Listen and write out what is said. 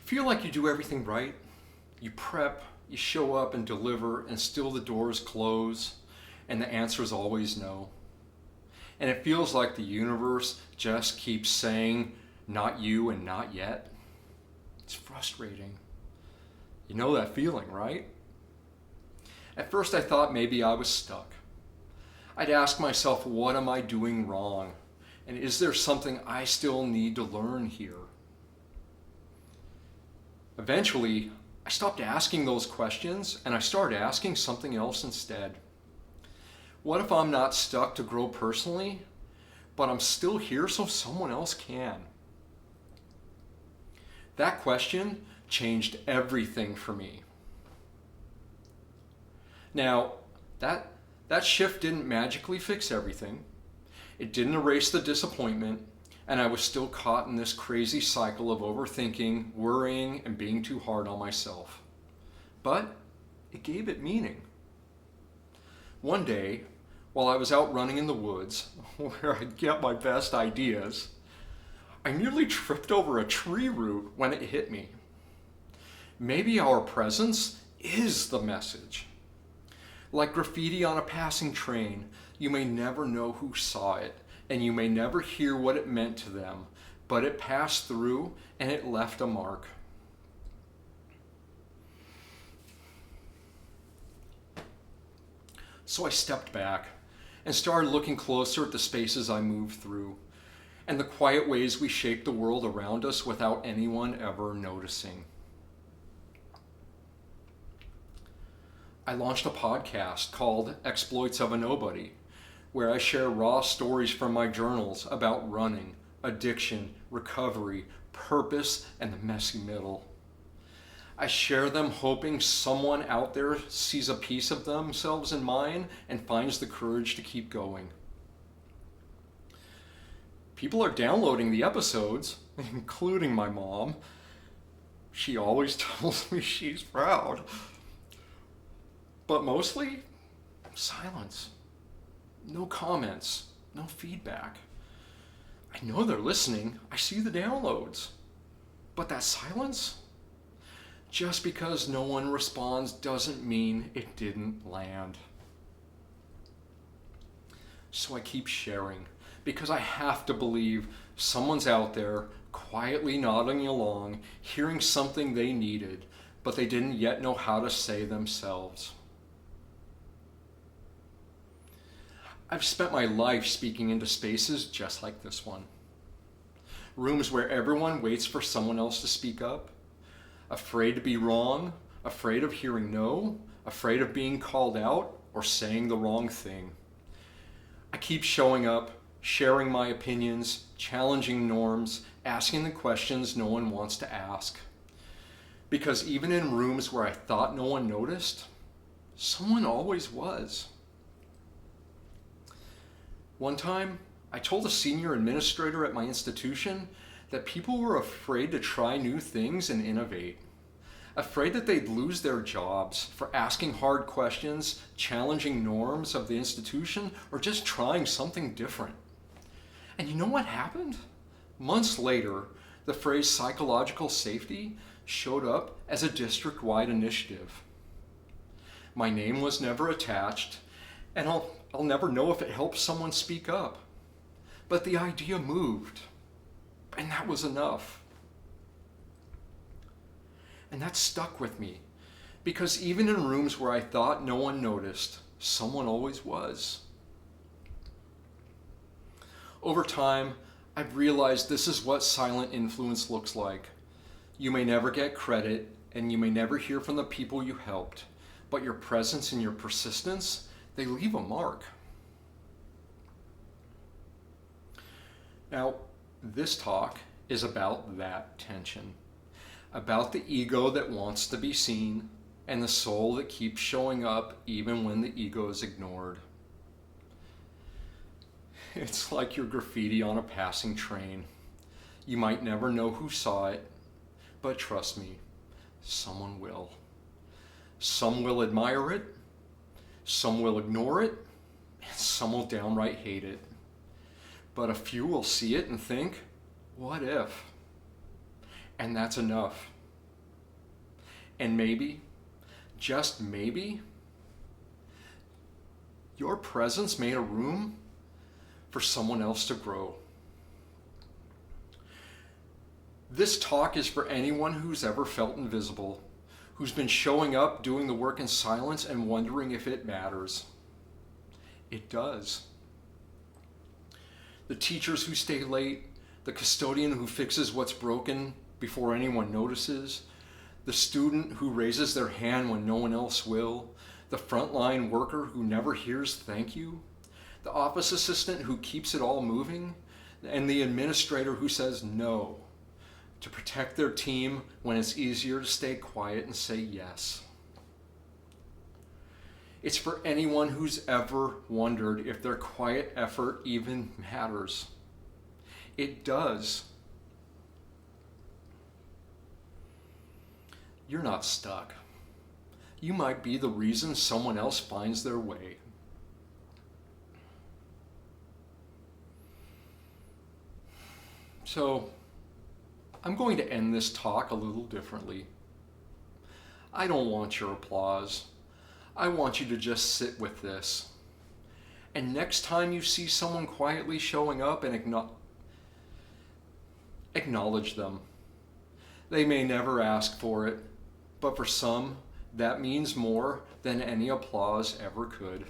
Feel like you do everything right. You prep, you show up and deliver, and still the doors close, and the answer is always no. And it feels like the universe just keeps saying, not you and not yet. It's frustrating. You know that feeling, right? At first I thought maybe I was stuck. I'd ask myself, what am I doing wrong? And is there something I still need to learn here? Eventually, I stopped asking those questions and I started asking something else instead. What if I'm not stuck to grow personally, but I'm still here so someone else can? That question changed everything for me. Now, that shift didn't magically fix everything. It didn't erase the disappointment, and I was still caught in this crazy cycle of overthinking, worrying, and being too hard on myself. But it gave it meaning. One day, while I was out running in the woods, where I get my best ideas, I nearly tripped over a tree root when it hit me. Maybe our presence is the message. Like graffiti on a passing train, you may never know who saw it, and you may never hear what it meant to them, but it passed through and it left a mark. So I stepped back and started looking closer at the spaces I moved through and the quiet ways we shape the world around us without anyone ever noticing. I launched a podcast called Exploits of a Nobody, where I share raw stories from my journals about running, addiction, recovery, purpose, and the messy middle. I share them hoping someone out there sees a piece of themselves in mine and finds the courage to keep going. People are downloading the episodes, including my mom. She always tells me she's proud. But mostly, silence. No comments, no feedback. I know they're listening. I see the downloads. But that silence? Just because no one responds doesn't mean it didn't land. So I keep sharing because I have to believe someone's out there quietly nodding along, hearing something they needed, but they didn't yet know how to say themselves. I've spent my life speaking into spaces just like this one. Rooms where everyone waits for someone else to speak up, afraid to be wrong, afraid of hearing no, afraid of being called out or saying the wrong thing. I keep showing up, sharing my opinions, challenging norms, asking the questions no one wants to ask. Because even in rooms where I thought no one noticed, someone always was. One time, I told a senior administrator at my institution that people were afraid to try new things and innovate. Afraid that they'd lose their jobs for asking hard questions, challenging norms of the institution, or just trying something different. And you know what happened? Months later, the phrase psychological safety showed up as a district-wide initiative. My name was never attached, and I'll never know if it helped someone speak up. But the idea moved, and that was enough. And that stuck with me, because even in rooms where I thought no one noticed, someone always was. Over time, I've realized this is what silent influence looks like. You may never get credit, and you may never hear from the people you helped, but your presence and your persistence, they leave a mark. Now, this talk is about that tension, about the ego that wants to be seen and the soul that keeps showing up even when the ego is ignored. It's like your graffiti on a passing train. You might never know who saw it, but trust me, someone will. Some will admire it, some will ignore it, and some will downright hate it. But a few will see it and think, what if? And that's enough. And maybe, just maybe, your presence made a room for someone else to grow. This talk is for anyone who's ever felt invisible, who's been showing up, doing the work in silence, and wondering if it matters. It does. The teachers who stay late, the custodian who fixes what's broken before anyone notices, the student who raises their hand when no one else will, the frontline worker who never hears thank you, the office assistant who keeps it all moving, and the administrator who says no to protect their team when it's easier to stay quiet and say yes. It's for anyone who's ever wondered if their quiet effort even matters. It does. You're not stuck. You might be the reason someone else finds their way. So, I'm going to end this talk a little differently. I don't want your applause. I want you to just sit with this. And next time you see someone quietly showing up, and acknowledge them. They may never ask for it, but for some, that means more than any applause ever could.